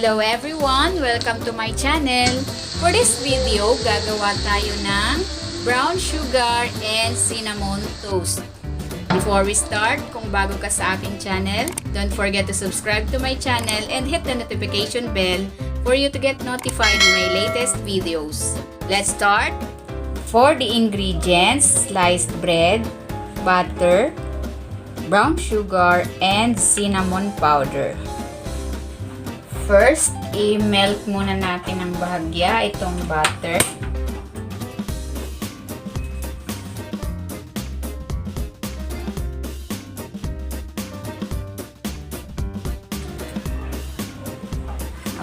Hello everyone! Welcome to my channel. For this video, gagawa tayo ng brown sugar and cinnamon toast. Before we start, kung bago ka sa aking channel, don't forget to subscribe to my channel and hit the notification bell for you to get notified of my latest videos. Let's start! For the ingredients, sliced bread, butter, brown sugar, and cinnamon powder. First, i-melt muna natin ng bahagya itong butter.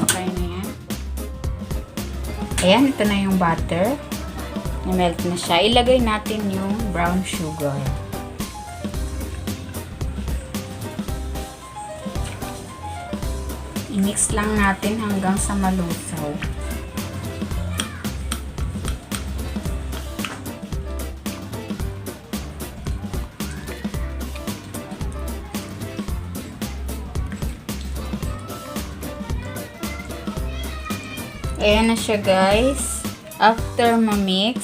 Okay na yan. Ayan, ito na yung butter. I-melt na siya. Ilagay natin yung brown sugar. I-mix lang natin hanggang sa malusaw. Ayan na siya guys. After ma-mix,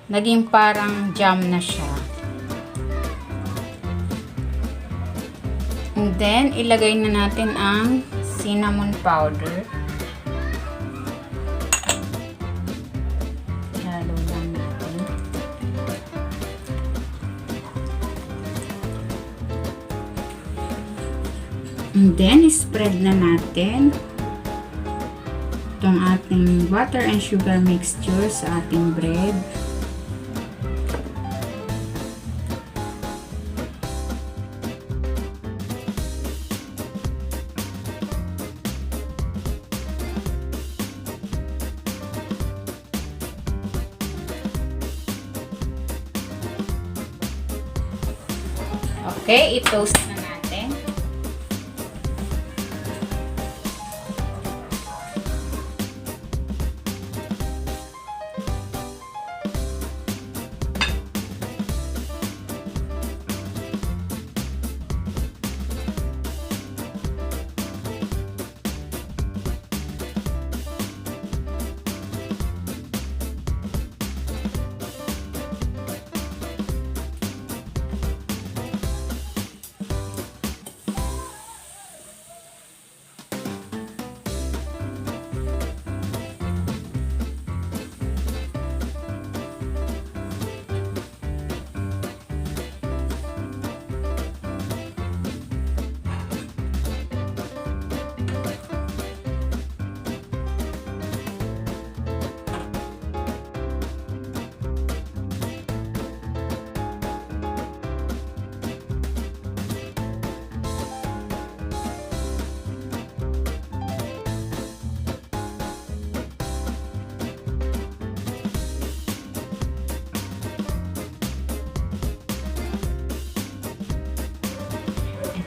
naging parang jam na siya. And then, ilagay na natin ang cinnamon powder. Halo lang natin. And then, spread na natin itong ating butter and sugar mixture sa ating bread. Okay, i-toast na natin.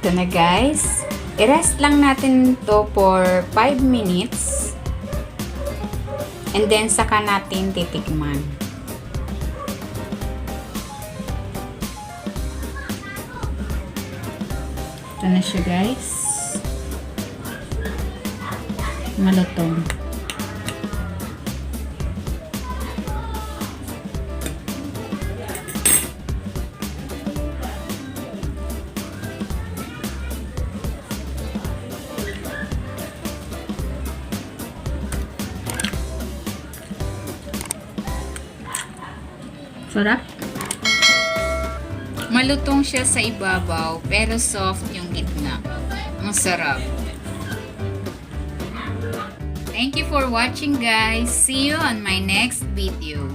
Ito na guys. I-rest lang natin to for 5 minutes. And then saka natin titikman. Ito na siya guys. Malutong. Sarap. Malutong siya sa ibabaw, pero soft yung gitna. Ang sarap. Thank you for watching guys. See you on my next video.